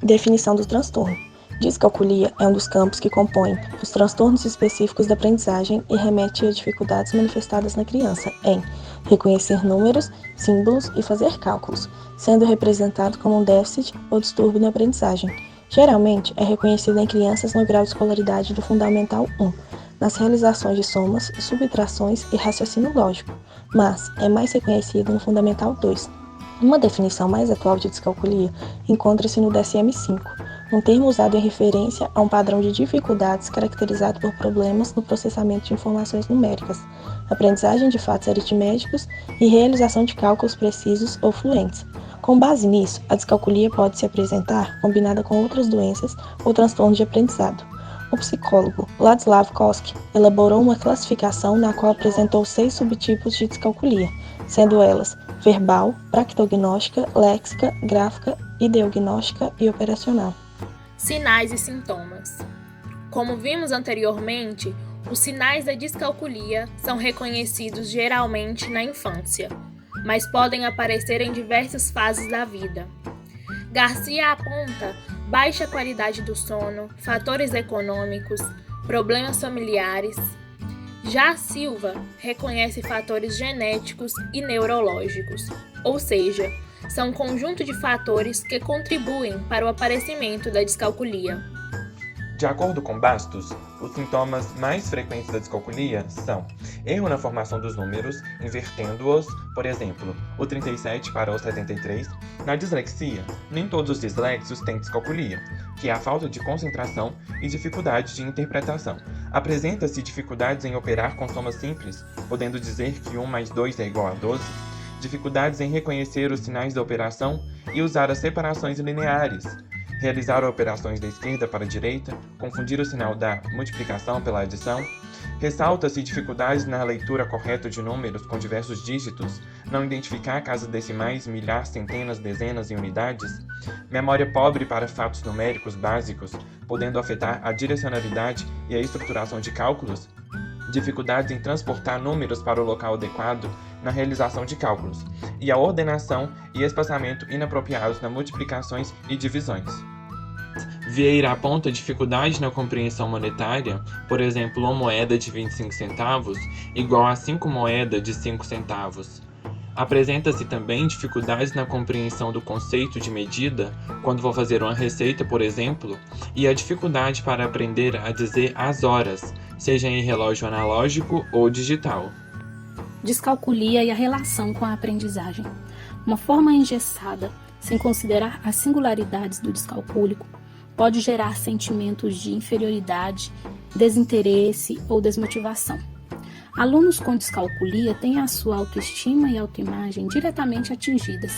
Definição do transtorno. Discalculia é um dos campos que compõem os transtornos específicos da aprendizagem e remete a dificuldades manifestadas na criança em reconhecer números, símbolos e fazer cálculos, sendo representado como um déficit ou distúrbio na aprendizagem. Geralmente é reconhecido em crianças no grau de escolaridade do Fundamental 1, nas realizações de somas, subtrações e raciocínio lógico, mas é mais reconhecido no Fundamental 2. Uma definição mais atual de descalculia encontra-se no DSM-5, um termo usado em referência a um padrão de dificuldades caracterizado por problemas no processamento de informações numéricas, aprendizagem de fatos aritméticos e realização de cálculos precisos ou fluentes. Com base nisso, a descalculia pode se apresentar combinada com outras doenças ou transtornos de aprendizado. O psicólogo Ladisław Koski elaborou uma classificação na qual apresentou 6 subtipos de descalculia, sendo elas verbal, practognóstica, léxica, gráfica, ideognóstica e operacional. Sinais e sintomas. Como vimos anteriormente, os sinais da descalculia são reconhecidos geralmente na infância, mas podem aparecer em diversas fases da vida. Garcia aponta baixa qualidade do sono, fatores econômicos, problemas familiares. Já Silva reconhece fatores genéticos e neurológicos, ou seja, são um conjunto de fatores que contribuem para o aparecimento da descalculia. De acordo com Bastos, os sintomas mais frequentes da descalculia são erro na formação dos números, invertendo-os, por exemplo, o 37 para o 73. Na dislexia, nem todos os disléxicos têm descalculia, que é a falta de concentração e dificuldade de interpretação. Apresenta-se dificuldades em operar com somas simples, podendo dizer que 1 mais 2 é igual a 12, dificuldades em reconhecer os sinais da operação e usar as separações lineares, realizar operações da esquerda para a direita, confundir o sinal da multiplicação pela adição. Ressalta-se dificuldades na leitura correta de números com diversos dígitos, não identificar casas decimais, milhar, centenas, dezenas e unidades. Memória pobre para fatos numéricos básicos, podendo afetar a direcionalidade e a estruturação de cálculos. Dificuldades em transportar números para o local adequado na realização de cálculos, e a ordenação e espaçamento inapropriados nas multiplicações e divisões. Vieira aponta dificuldade na compreensão monetária, por exemplo, uma moeda de 25 centavos igual a 5 moedas de 5 centavos. Apresenta-se também dificuldades na compreensão do conceito de medida, quando vou fazer uma receita, por exemplo, e a dificuldade para aprender a dizer as horas, seja em relógio analógico ou digital. Descalculia e a relação com a aprendizagem. Uma forma engessada, sem considerar as singularidades do descalcúlico, pode gerar sentimentos de inferioridade, desinteresse ou desmotivação. Alunos com descalculia têm a sua autoestima e autoimagem diretamente atingidas,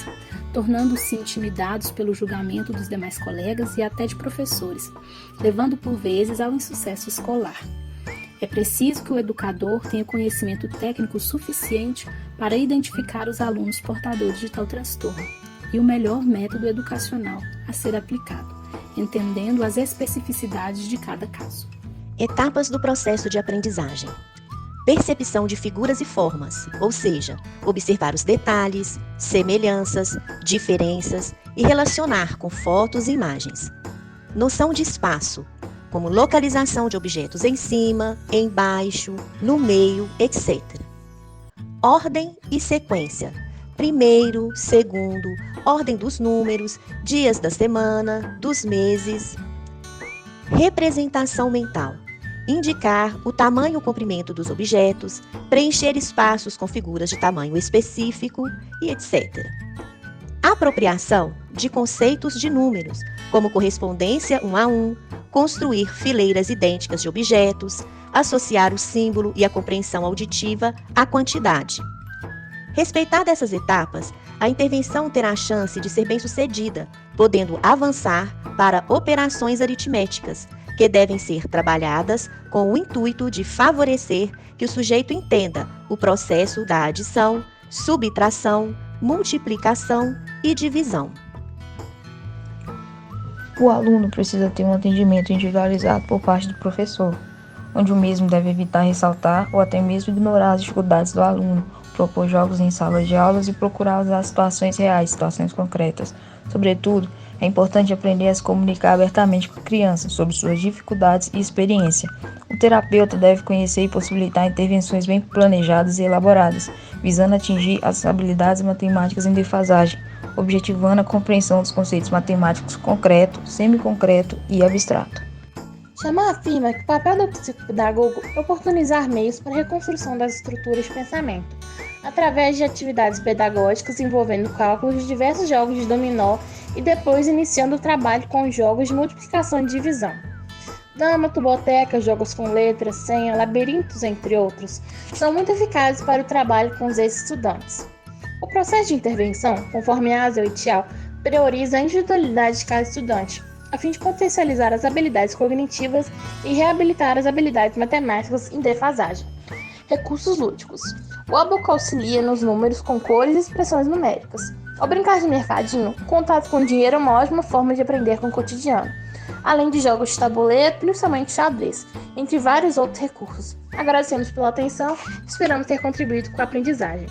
tornando-se intimidados pelo julgamento dos demais colegas e até de professores, levando por vezes ao insucesso escolar. É preciso que o educador tenha conhecimento técnico suficiente para identificar os alunos portadores de tal transtorno e o melhor método educacional a ser aplicado, entendendo as especificidades de cada caso. Etapas do processo de aprendizagem. Percepção de figuras e formas, ou seja, observar os detalhes, semelhanças, diferenças e relacionar com fotos e imagens. Noção de espaço, como localização de objetos em cima, embaixo, no meio, etc. Ordem e sequência. Primeiro, segundo, ordem dos números, dias da semana, dos meses. Representação mental. Indicar o tamanho e o comprimento dos objetos, preencher espaços com figuras de tamanho específico e etc. Apropriação de conceitos de números, como correspondência 1 a 1, construir fileiras idênticas de objetos, associar o símbolo e a compreensão auditiva à quantidade. Respeitada essas etapas, a intervenção terá a chance de ser bem-sucedida, podendo avançar para operações aritméticas, que devem ser trabalhadas com o intuito de favorecer que o sujeito entenda o processo da adição, subtração, multiplicação e divisão. O aluno precisa ter um atendimento individualizado por parte do professor, onde o mesmo deve evitar ressaltar ou até mesmo ignorar as dificuldades do aluno, propor jogos em sala de aulas e procurar usar situações reais, situações concretas. Sobretudo, É importante aprender a se comunicar abertamente com a criança sobre suas dificuldades e experiência. O terapeuta deve conhecer e possibilitar intervenções bem planejadas e elaboradas, visando atingir as habilidades matemáticas em defasagem, objetivando a compreensão dos conceitos matemáticos concreto, semiconcreto e abstrato. Chamar afirma que o papel do psicopedagogo é oportunizar meios para a reconstrução das estruturas de pensamento, através de atividades pedagógicas envolvendo cálculos de diversos jogos de dominó e depois iniciando o trabalho com os jogos de multiplicação e divisão. Dama, tuboteca, jogos com letras, senha, labirintos, entre outros, são muito eficazes para o trabalho com os ex-estudantes. O processo de intervenção, conforme Asel e Tchau, prioriza a individualidade de cada estudante, a fim de potencializar as habilidades cognitivas e reabilitar as habilidades matemáticas em defasagem. Recursos lúdicos. O Abaco auxilia nos números com cores e expressões numéricas. Ao brincar de mercadinho, o contato com dinheiro é uma ótima forma de aprender com o cotidiano, além de jogos de tabuleiro, principalmente xadrez, entre vários outros recursos. Agradecemos pela atenção e esperamos ter contribuído com a aprendizagem.